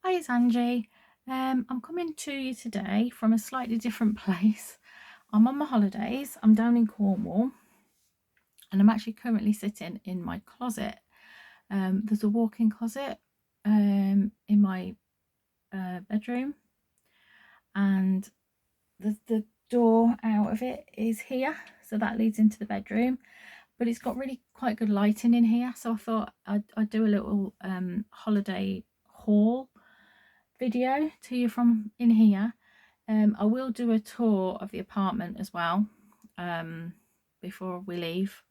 Hi, it's Angie. I'm coming to you today from a slightly different place. I'm on my holidays. I'm down in Cornwall and I'm actually currently sitting in my closet. There's a walk-in closet in my bedroom, and the door out of it is here, so that leads into the bedroom, but it's got really quite good lighting in here, so I thought I'd do a little holiday haul video to you from in here. I will do a tour of the apartment as well before we leave.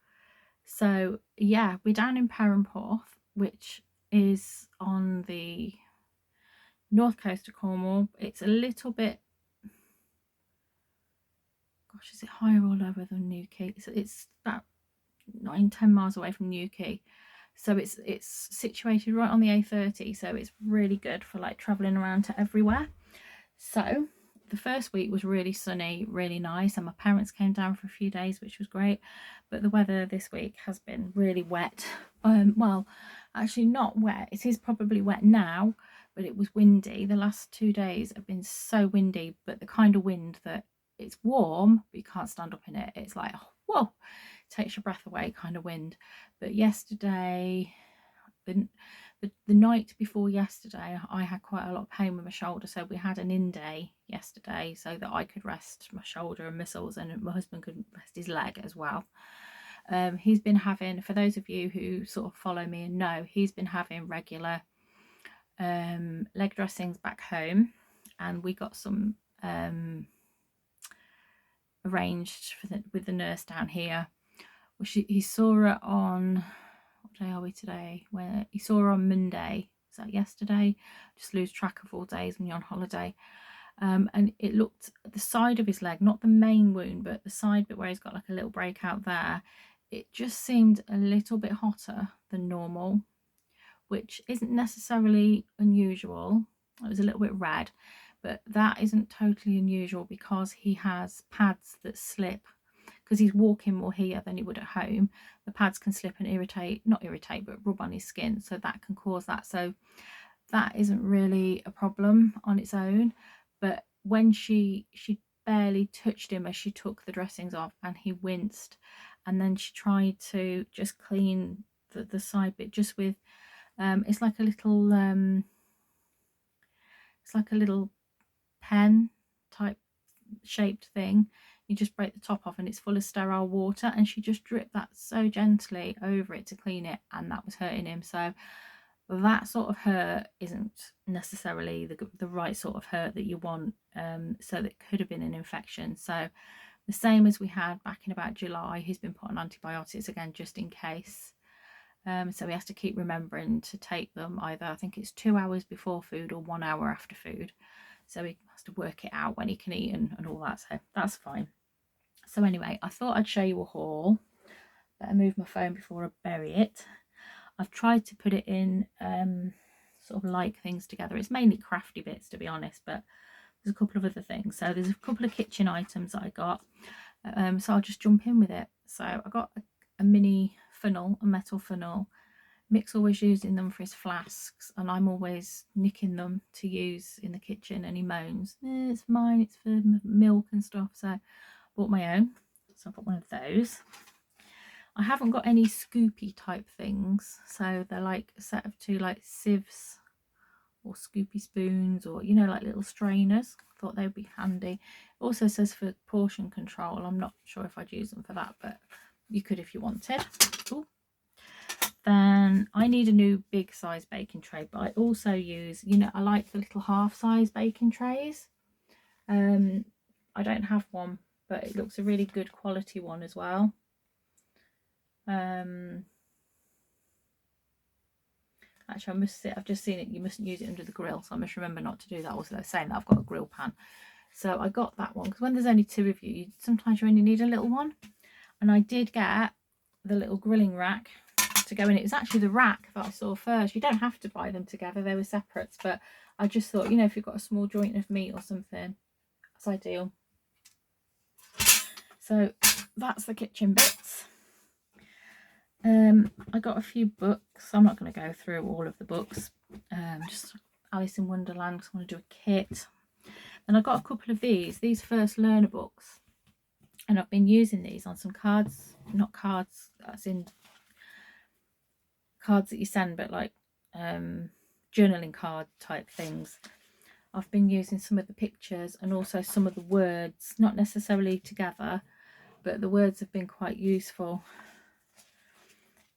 So yeah, we're down in Perranporth, which is on the north coast of Cornwall. It's a little bit, gosh, is it higher all over than Newquay? It's about 9-10 miles away from Newquay. So it's situated right on the A30, so it's really good for like traveling around to everywhere. So the first week was really sunny, really nice, and my parents came down for a few days, which was great. But the weather this week has been really wet. Well, actually not wet. It is probably wet now, but it was windy. The last 2 days have been so windy, but the kind of wind that it's warm, but you can't stand up in it. It's like, whoa, takes your breath away kind of wind. But yesterday, the night before yesterday, I had quite a lot of pain with my shoulder, so we had an in day yesterday so that I could rest my shoulder and muscles, and my husband could rest his leg as well. He's been having, for those of you who sort of follow me and know, he's been having regular leg dressings back home, and we got some arranged with the nurse down here. He saw her on, what day are we today? When he saw her on Monday. Is that yesterday? Just lose track of all days when you're on holiday. And it looked at the side of his leg, not the main wound, but the side bit where he's got like a little breakout there. It just seemed a little bit hotter than normal, which isn't necessarily unusual. It was a little bit red, but that isn't totally unusual because he has pads that slip. Because he's walking more here than he would at home, the pads can slip and not irritate, but rub on his skin, so that can cause that. So that isn't really a problem on its own, but when she barely touched him as she took the dressings off, and he winced, and then she tried to just clean the side bit just with it's like a little pen type shaped thing. You just break the top off and it's full of sterile water, and she just dripped that so gently over it to clean it, and that was hurting him. So that sort of hurt isn't necessarily the right sort of hurt that you want, so that could have been an infection. So the same as we had back in about July, he's been put on antibiotics again just in case. So he has to keep remembering to take them either, I think it's 2 hours before food or 1 hour after food. So he has to work it out when he can eat and all that, so that's fine. So anyway, I thought I'd show you a haul. Better move my phone before I bury it. I've tried to put it in sort of like things together. It's mainly crafty bits, to be honest, but there's a couple of other things. So there's a couple of kitchen items that I got, so I'll just jump in with it. So I got a mini funnel, a metal funnel. Mick's always using them for his flasks, and I'm always nicking them to use in the kitchen, and he moans, it's mine, it's for milk and stuff. So I bought my own, so I've got one of those. I haven't got any scoopy type things, so they're like a set of two like sieves or scoopy spoons, or you know, like little strainers. I thought they would be handy. It also says for portion control. I'm not sure if I'd use them for that, but you could if you wanted. Ooh. Then I need a new big size baking tray, but I also use, you know, I like the little half size baking trays. I don't have one, but it looks a really good quality one as well. Actually, I must say, I've just seen it, you mustn't use it under the grill, so I must remember not to do that. Also, they're saying that I've got a grill pan, so I got that one because when there's only two of you, sometimes you only need a little one. And I did get the little grilling rack to go in. It was actually the rack that I saw first. You don't have to buy them together, they were separates, but I just thought, you know, if you've got a small joint of meat or something, that's ideal. So that's the kitchen bits. I got a few books. I'm not going to go through all of the books, just Alice in Wonderland because I want to do a kit. And I got a couple of these first learner books, and I've been using these on some cards, not cards as in cards that you send, but like journaling card type things. I've been using some of the pictures and also some of the words, not necessarily together, but the words have been quite useful.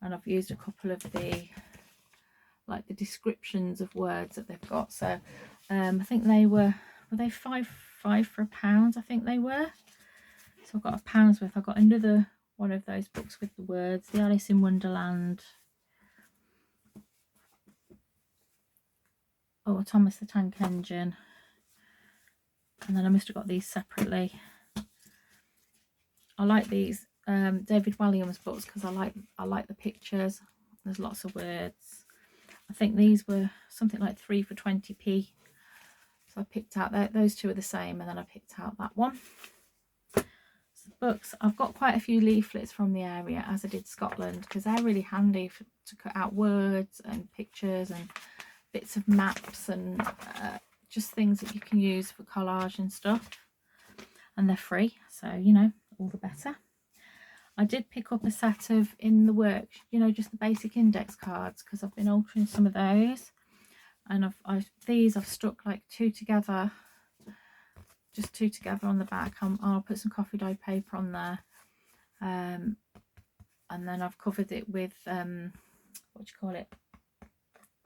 And I've used a couple of the descriptions of words that they've got. So I think they were they five for £1? I think they were. So I've got £1 worth. I've got another one of those books with the words, the Alice in Wonderland. Oh, Thomas the Tank Engine. And then I must have got these separately. I like these David Walliams books because I like the pictures. There's lots of words. I think these were something like 3 for 20p. So I picked out those two are the same, and then I picked out that one. So books, I've got quite a few leaflets from the area, as I did Scotland, because they're really handy to cut out words and pictures and bits of maps and just things that you can use for collage and stuff. And they're free, so you know, all the better. I did pick up a set of In the Works, you know, just the basic index cards, because I've been altering some of those, and I've stuck like 2 together, just 2 together on the back. I'll put some coffee dye paper on there, and then I've covered it with what do you call it?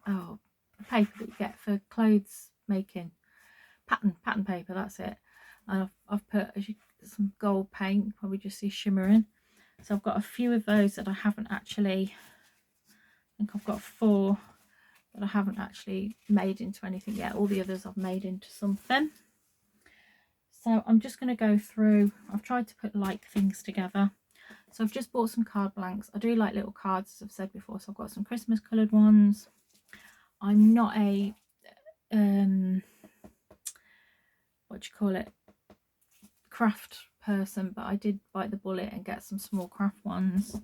Oh, paper that you get for clothes making, pattern paper. That's it. And I've put some gold paint. You probably just see shimmering. So I've got a few of those that I haven't actually, I think I've got 4 that I haven't actually made into anything yet. All the others I've made into something. So I'm just going to go through, I've tried to put like things together. So I've just bought some card blanks. I do like little cards, as I've said before. So I've got some Christmas coloured ones. I'm not a, what do you call it, craft person, but I did bite the bullet and get some small craft ones.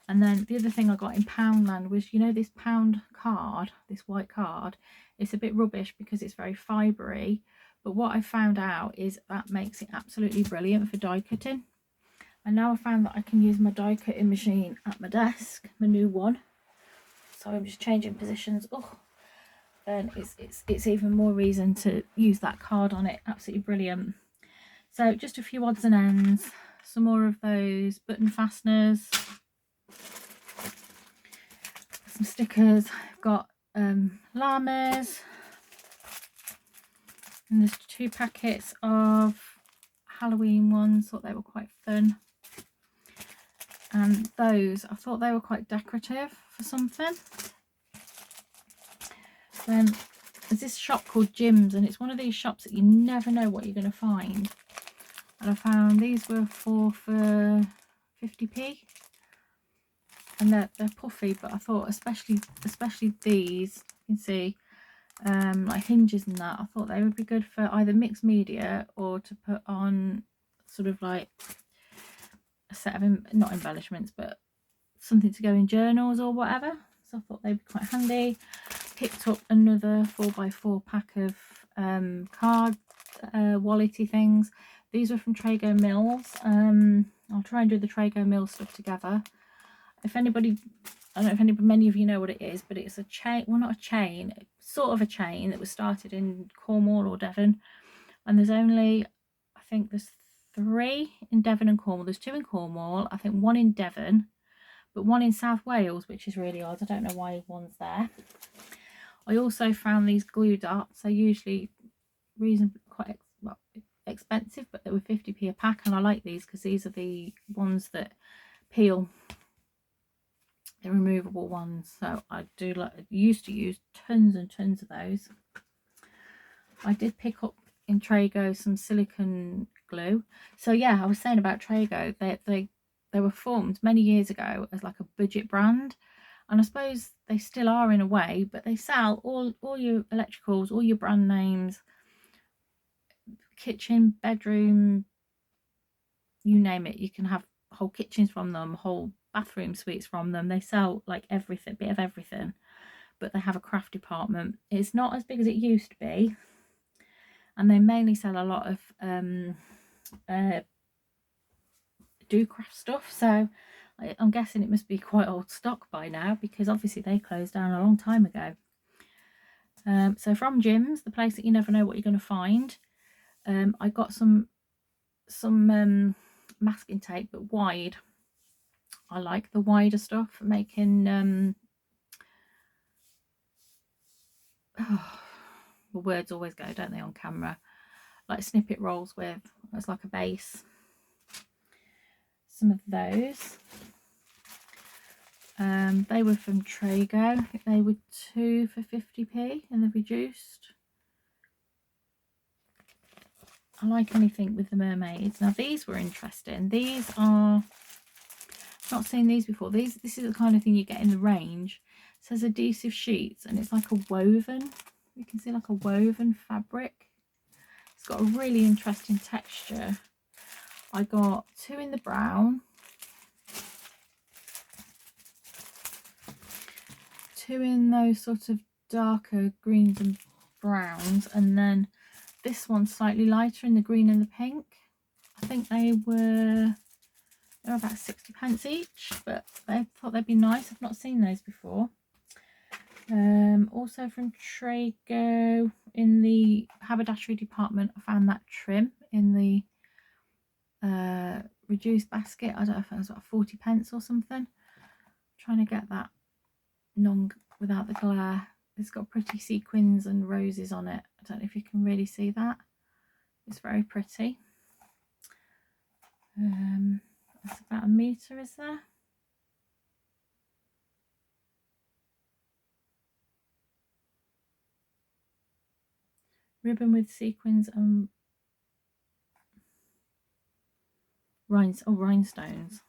And then the other thing I got in Poundland was, you know, this pound card, this white card, it's a bit rubbish because it's very fibery, but what I found out is that makes it absolutely brilliant for die cutting. And now I found that I can use my die cutting machine at my desk, my new one. So I'm just changing positions. Oh, then it's even more reason to use that card on it. Absolutely brilliant. So just a few odds and ends, some more of those button fasteners, some stickers. I've got llamas, and there's 2 packets of Halloween ones. Thought they were quite fun, and those I thought they were quite decorative for something. Then there's this shop called Jim's, and it's one of these shops that you never know what you're going to find. And I found these were 4 for 50p, and they're puffy, but I thought especially these, you can see like hinges and that, I thought they would be good for either mixed media or to put on sort of like a set of not embellishments, but something to go in journals or whatever. So I thought they'd be quite handy. Picked up another 4x4 pack of card wallety things. These were from Trego Mills. I'll try and do the Trego Mill stuff together. If anybody, I don't know if many of you know what it is, but it's a chain, well, not a chain, sort of a chain that was started in Cornwall or Devon. And there's only, I think there's 3 in Devon and Cornwall. There's 2 in Cornwall, I think 1 in Devon, but 1 in South Wales, which is really odd. I don't know why one's there. I also found these glue dots. They're usually reasonably quite expensive, but they were 50p a pack, and I like these because these are the ones that peel, the removable ones. So I do used to use tons and tons of those. I did pick up in Trego some silicone glue. So yeah, I was saying about Trego, they were formed many years ago as like a budget brand, and I suppose they still are in a way, but they sell all your electricals, all your brand names, kitchen, bedroom, you name it. You can have whole kitchens from them, whole bathroom suites from them. They sell like everything, bit of everything. but they have a craft department. It's not as big as it used to be, and they mainly sell a lot of do craft stuff, so I'm guessing it must be quite old stock by now, because obviously they closed down a long time ago. So from Jim's, the place that you never know what you're going to find, I got some masking tape, but wide. I like the wider stuff for making the words always go, don't they, on camera, like snippet rolls with, it's like a base. Some of those, they were from Trego. I think they were 2 for 50p and they've reduced. I like anything with the mermaids. Now these were interesting. These are, not seen these before. This is the kind of thing you get in the range. It says adhesive sheets, and it's like a woven, you can see like a woven fabric. It's got a really interesting texture. I got 2 in the brown, 2 in those sort of darker greens and browns, and then this one's slightly lighter in the green and the pink. I think they're about 60p each, but I thought they'd be nice. I've not seen those before. Also from Trego, in the haberdashery department, I found that trim in the reduced basket. I don't know if it was about 40p or something. I'm trying to get that non without the glare. It's got pretty sequins and roses on it. I don't know if you can really see that. It's very pretty. That's about a metre, is there? Ribbon with sequins and rhinestones.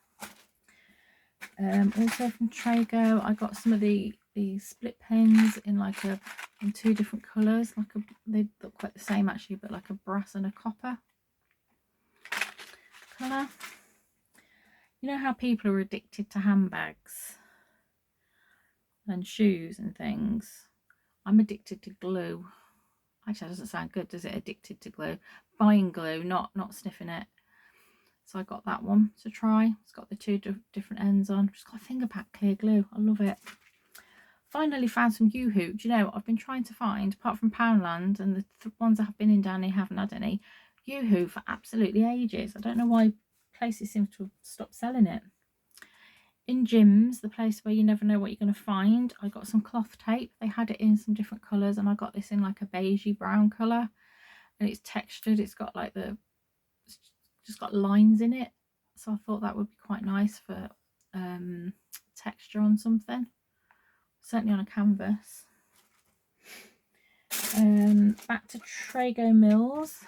Also from Trego, I got some of the split pens in in 2 different colours. They look quite the same actually, but like a brass and a copper colour. You know how people are addicted to handbags and shoes and things? I'm addicted to glue. Actually, that doesn't sound good, does it? Addicted to glue. Buying glue, not sniffing it. So I got that one to try. It's got the 2 different ends on. Just got a finger pack clear glue. I love it. Finally found some Yoo-hoo. Do you know, I've been trying to find, apart from Poundland and the ones I have been in down here haven't had any, Yoo-hoo for absolutely ages. I don't know why places seem to have stopped selling it. In Jim's, the place where you never know what you're going to find, I got some cloth tape. They had it in some different colours, and I got this in like a beigey brown colour, and it's textured. It's got like it's just got lines in it, so I thought that would be quite nice for texture on something, certainly on a canvas. Back to Trego Mills,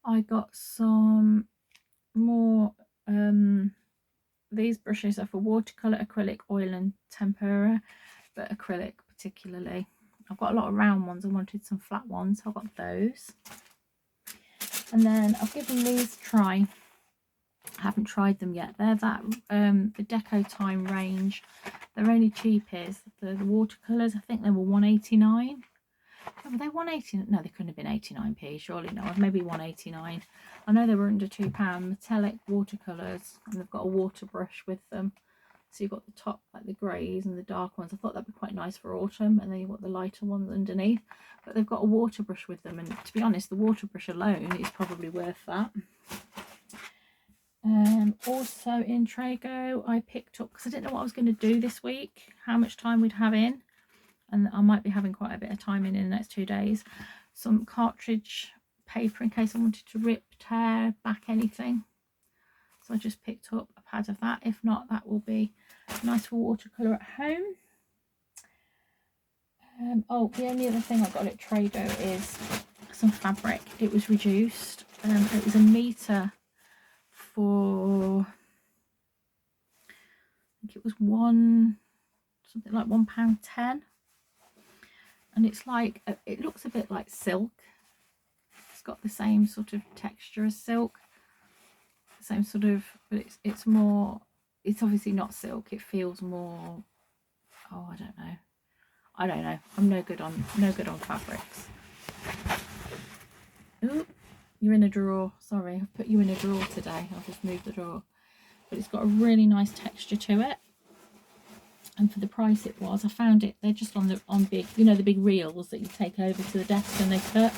I got some more these brushes are for watercolor, acrylic, oil and tempera, but acrylic particularly. I've got a lot of round ones. I wanted some flat ones, so I got those. And then I've given these a try. I haven't tried them yet. They're that the Deco Time range. They're only cheap as the watercolors. I think they were 1.89. Oh, were they 1.89? No, they couldn't have been 89p, surely no, maybe 1.89. I know they were under £2. Metallic watercolors, and they've got a water brush with them. So you've got the top, like the greys and the dark ones. I thought that'd be quite nice for autumn, and then you've got the lighter ones underneath. But they've got a water brush with them, and to be honest, the water brush alone is probably worth that. Also in Trego, I picked up, because I didn't know what I was going to do this week, how much time we'd have in, and I might be having quite a bit of time in the next 2 days, some cartridge paper in case I wanted to rip, tear, back anything. So I just picked up a pad of that. If not, that will be nice for watercolour at home. Oh, the only other thing I got at Trego is some fabric. It was reduced. It was a metre for, I think it was something like £1.10, and it's like, it looks a bit like silk. It's got the same sort of texture as silk, same sort of, but it's more, it's obviously not silk. It feels more, oh, I don't know, I don't know. I'm no good on fabrics. Ooh, you're in a drawer. Sorry, I've put you in a drawer today. I'll just move the drawer. But it's got a really nice texture to it. And for the price it was, I found it, they're just on big, you know, the big reels that you take over to the desk and they cut.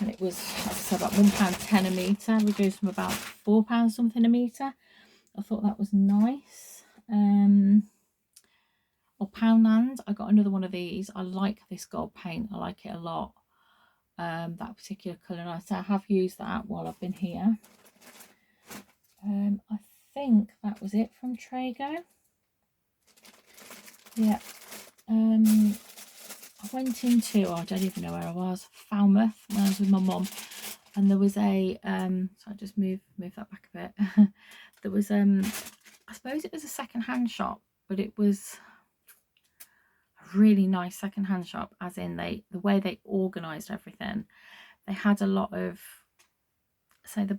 And it was, as I said, about £1.10 a metre, reduced from about £4 something a metre. I thought that was nice. Or Poundland, I got another one of these. I like this gold paint, I like it a lot. That particular colour, and I have used that while I've been here. I think that was it from Trego. Yeah. I went into, I don't even know where I was, Falmouth, when I was with my mum, and there was a so I just move that back a bit. There was I suppose it was a second-hand shop, but it was a really nice second-hand shop, as in the way they organized everything. They had a lot of, say, the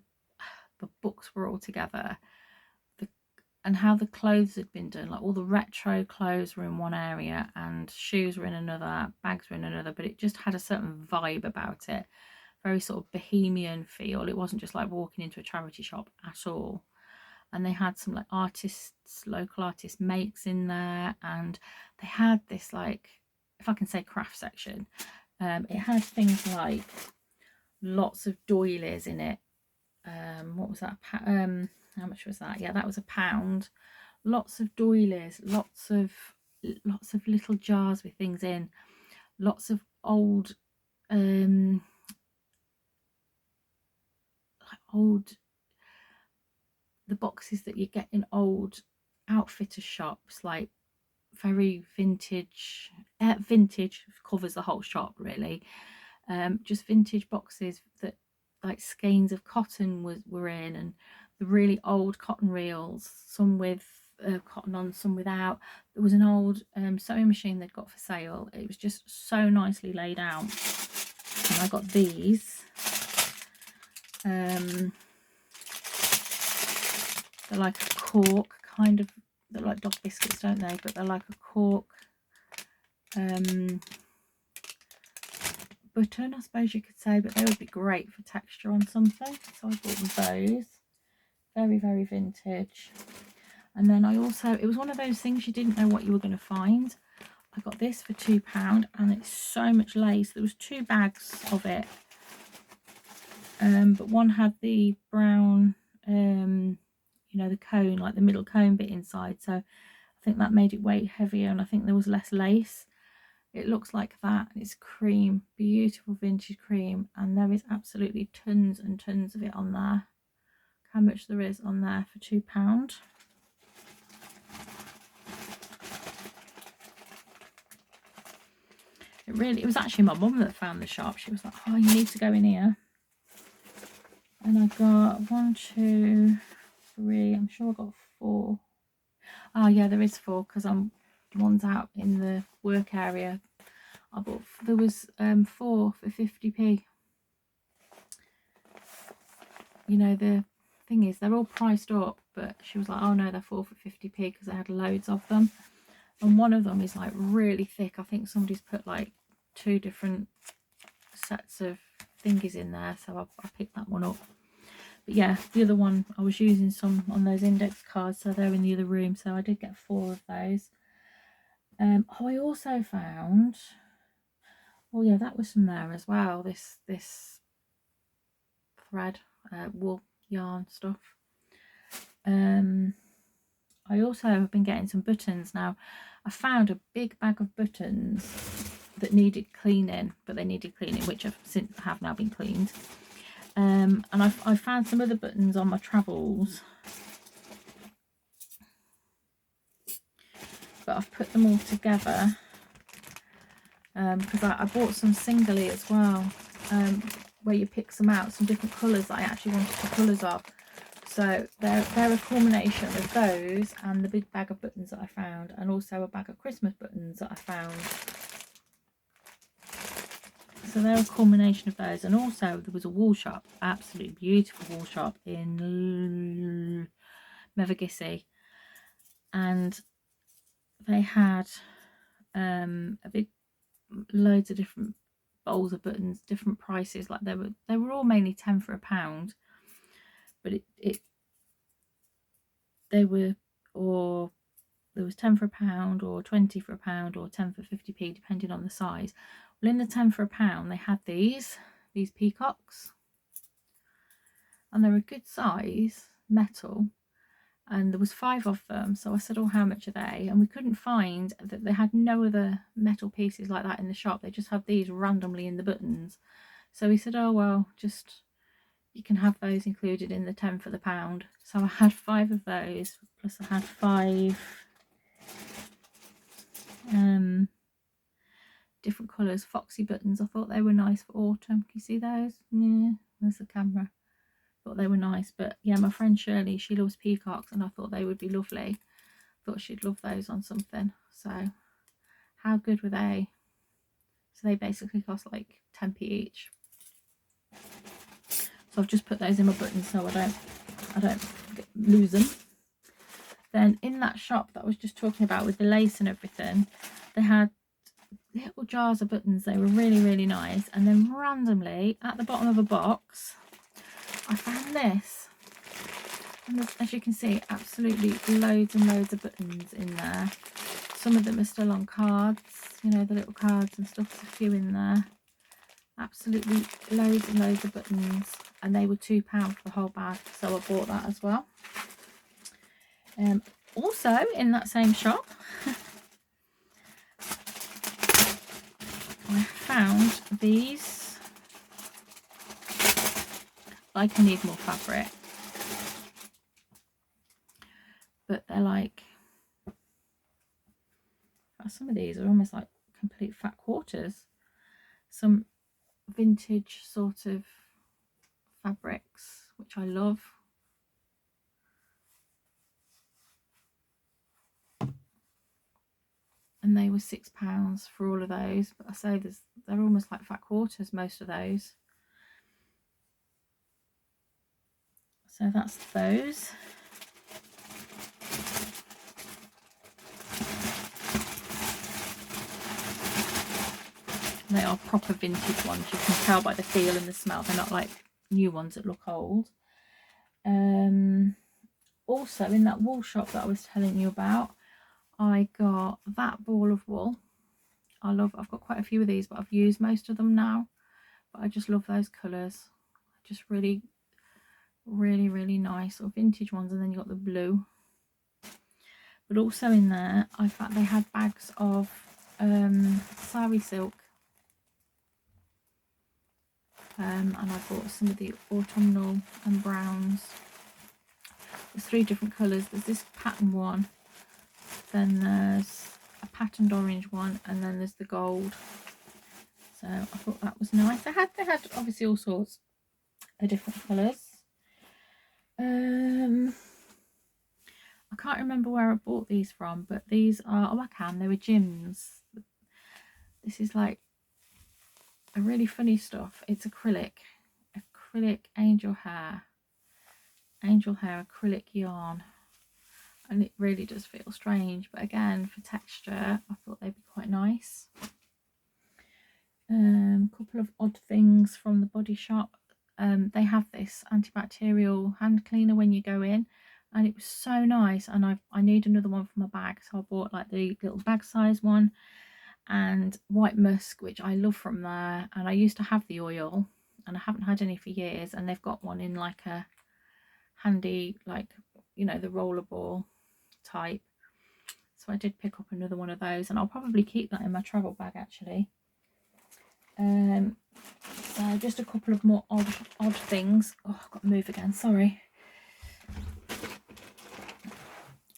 books were all together, and how the clothes had been done, like all the retro clothes were in one area and shoes were in another, bags were in another, but it just had a certain vibe about it, very sort of bohemian feel. It wasn't just like walking into a charity shop at all. And they had some like artists, local artist makes in there, and they had this, like, if I can say, craft section. It had things like lots of doilies in it. What was that? How much was that? Yeah, that was £1. Lots of doilies, lots of little jars with things in, lots of old the boxes that you get in old outfitter shops, like very vintage. Vintage covers the whole shop really. Just vintage boxes that, like, skeins of cotton were in, and the really old cotton reels, some with cotton on, some without. There was an old sewing machine they'd got for sale. It was just so nicely laid out. And I got these. They're like a cork kind of, they're like dog biscuits, don't they? But they're like a cork button, I suppose you could say, but they would be great for texture on something. So I bought them those. Very, very vintage. And then I also, it was one of those things you didn't know what you were going to find. I got this for £2, and it's so much lace. There was 2 bags of it, but one had the brown, you know, the cone, like the middle cone bit inside. So I think that made it weight heavier, and I think there was less lace. It looks like that. It's cream, beautiful vintage cream, and there is absolutely tons and tons of it on there. How much there is on there for £2. It was actually my mum that found the shop. She was like, oh, you need to go in here. And I got 1, 2, 3, I'm sure I got 4. Oh yeah, there is 4, because one's out in the work area. I bought, there was 4 for 50p. You know, the thing is, they're all priced up, but she was like, oh no, they're 4 for 50p, because I had loads of them. And one of them is like really thick. I think somebody's put like 2 different sets of thingies in there, so I picked that one up. But yeah, the other one, I was using some on those index cards, so they're in the other room, so I did get 4 of those. Oh, I also found, oh yeah, that was from there as well, this thread, wool yarn stuff. I also have been getting some buttons. Now, I found a big bag of buttons that needed cleaning, but they needed cleaning, which have now been cleaned. And I found some other buttons on my travels, but I've put them all together because I bought some singly as well, where you pick some out, some different colours that I actually wanted the colours of. So they're a culmination of those and the big bag of buttons that I found, and also a bag of Christmas buttons that I found. So they're a culmination of those. And also there was a wool shop, absolutely beautiful wool shop in Mevagissey, and they had a big loads of different bowls of buttons, different prices. Like they were all mainly 10 for £1, but they were, or there was 10 for £1 or 20 for £1 or 10 for 50p depending on the size. Well, in the 10 for £1 they had these peacocks, and they're a good size metal, and there was 5 of them. So I said, oh, how much are they? And we couldn't find that. They had no other metal pieces like that in the shop. They just had these randomly in the buttons. So we said, oh well, just, you can have those included in the 10 for the £1. So I had 5 of those, plus I had 5 different colours, foxy buttons. I thought they were nice for autumn. Can you see those? Yeah, there's the camera. Thought they were nice. But yeah, my friend Shirley, she loves peacocks, and I thought they would be lovely. Thought she'd love those on something. So how good were they? So they basically cost like 10p each. So I've just put those in my buttons so I don't lose them. Then in that shop that I was just talking about with the lace and everything, they had little jars of buttons. They were really, really nice. And then randomly at the bottom of a box, I found this. And as you can see, absolutely loads and loads of buttons in there. Some of them are still on cards, you know, the little cards and stuff. There's a few in there. Absolutely loads and loads of buttons, and they were £2 for the whole bag, so I bought that as well. Also in that same shop I found these. Like, I need more fabric, but they're like, some of these are almost like complete fat quarters. Some vintage sort of fabrics, which I love. And they were £6 for all of those. But I say they're almost like fat quarters, most of those. So that's those. They are proper vintage ones. You can tell by the feel and the smell. They're not like new ones that look old. Also in that wool shop that I was telling you about, I got that ball of wool. I've got quite a few of these, but I've used most of them now. But I just love those colours. Just really, really, really nice sort of vintage ones. And then you got the blue. But also in there, I found they had bags of sari silk. And I bought some of the autumnal and browns. There's 3 different colours. There's this pattern one, then there's a patterned orange one, and then there's the gold. So I thought that was nice. They had obviously all sorts of different colours. I can't remember where I bought these from, but these are, oh I can, they were Jim's. This is like a really funny stuff. It's acrylic angel hair acrylic yarn, and it really does feel strange, but again, for texture I thought they'd be quite nice. Couple of odd things from the Body Shop. They have this antibacterial hand cleaner when you go in, and it was so nice, and I need another one for my bag, so I bought like the little bag size one. And white musk, which I love from there, and I used to have the oil and I haven't had any for years, and they've got one in like a handy, like, you know, the rollerball type. So I did pick up another one of those, and I'll probably keep that in my travel bag actually. So just a couple of more odd things. Oh, I've got to move again, sorry.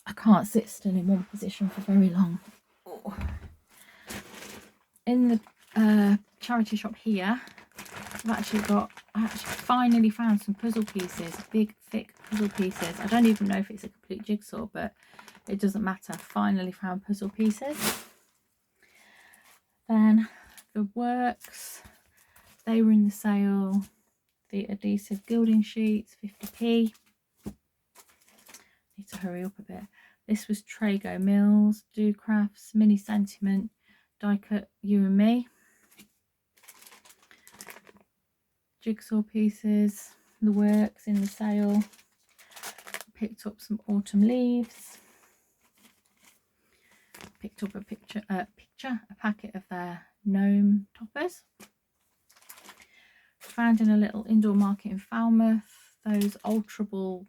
I can't sit still in one position for very long. Oh. In the charity shop here, I finally found some puzzle pieces, big thick puzzle pieces. I don't even know if it's a complete jigsaw, but it doesn't matter. Finally found puzzle pieces. Then the works, they were in the sale. The adhesive gilding sheets, 50p. Need to hurry up a bit. This was Trego Mills, Do Crafts, Mini Sentiment, die cut You and Me. Jigsaw pieces, the works in the sale. Picked up some autumn leaves. Picked up a packet of their gnome toppers. Found in a little indoor market in Falmouth those alterable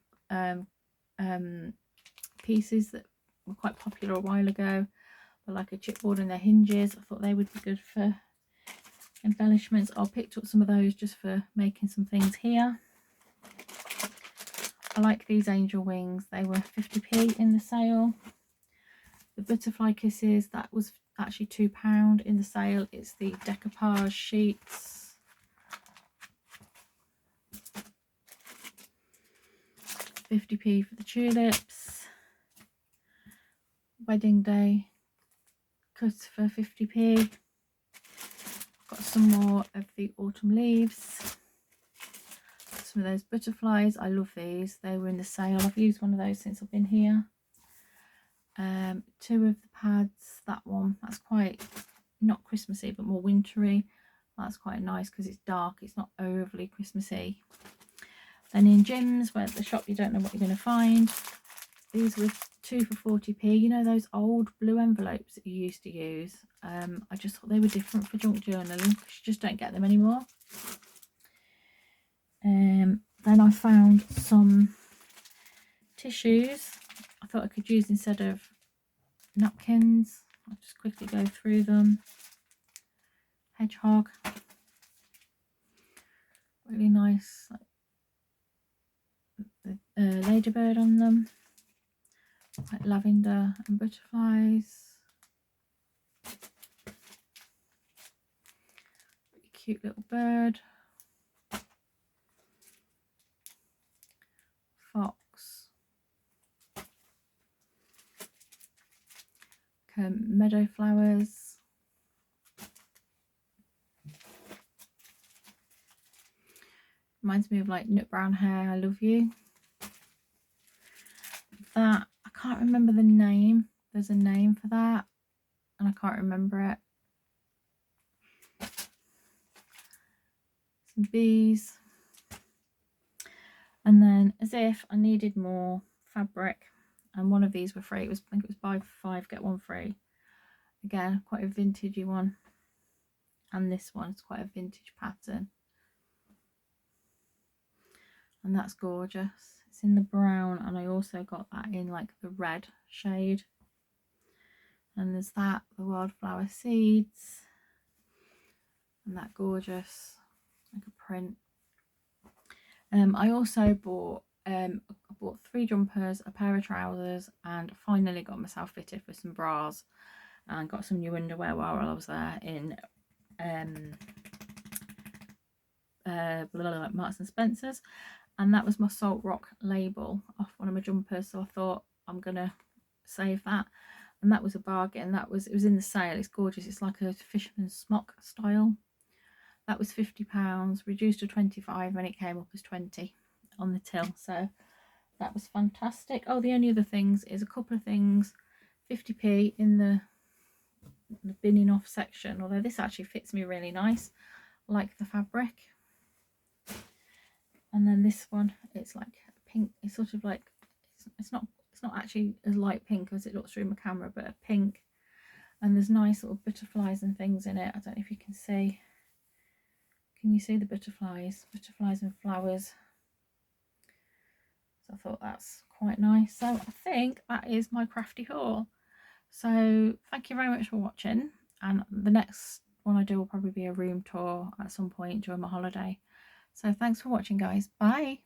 pieces that were quite popular a while ago, but like a chipboard and their hinges. I thought they would be good for embellishments. I picked up some of those just for making some things here. I like these angel wings. They were 50p in the sale. The butterfly kisses, that was actually £2 in the sale. It's the decoupage sheets. £50p for the tulips. Wedding day cut for 50p. Got some more of the autumn leaves. Some of those butterflies. I love these. They were in the sale. I've used one of those since I've been here. 2 of the pads. That one, that's quite not Christmassy but more wintry. That's quite nice because it's dark. It's not overly Christmassy. Then in gyms, where at the shop you don't know what you're going to find, these were 2 for 40p. You know those old blue envelopes that you used to use? I just thought they were different for junk journaling because you just don't get them anymore. Then I found some tissues I thought I could use instead of napkins. I'll just quickly go through them. Hedgehog, really nice, like the ladybird on them, like lavender and butterflies. Really cute little bird. Fox. Meadow flowers. Reminds me of like Nut Brown Hair, I Love You. That, I can't remember the name. There's a name for that and I can't remember it. Some bees. And then, as if I needed more fabric, and one of these were free. I think it was buy 5 get 1 free. Again, quite a vintagey one. And this one's quite a vintage pattern. And that's gorgeous. It's in the brown, and I also got that in like the red shade. And there's that, the wildflower seeds, and that gorgeous, like a print. I also bought 3 jumpers, a pair of trousers, and finally got myself fitted for some bras, and got some new underwear while I was there in Marks and Spencer's, and that was my Salt Rock label off one of my jumpers. So I thought I'm gonna save that, and that was a bargain. It was in the sale. It's gorgeous. It's like a fisherman's smock style. That was £50, reduced to 25, and it came up as 20 on the till. So that was fantastic. Oh, the only other things is a couple of things, 50p in the binning off section, although this actually fits me really nice. I like the fabric. And then this one, it's like pink. It's sort of like, it's not actually as light pink as it looks through my camera, but a pink. And there's nice little butterflies and things in it. I don't know if you can see. Can you see the butterflies? Butterflies and flowers. So I thought that's quite nice. So I think that is my crafty haul. So thank you very much for watching. And the next one I do will probably be a room tour at some point during my holiday. So thanks for watching, guys. Bye.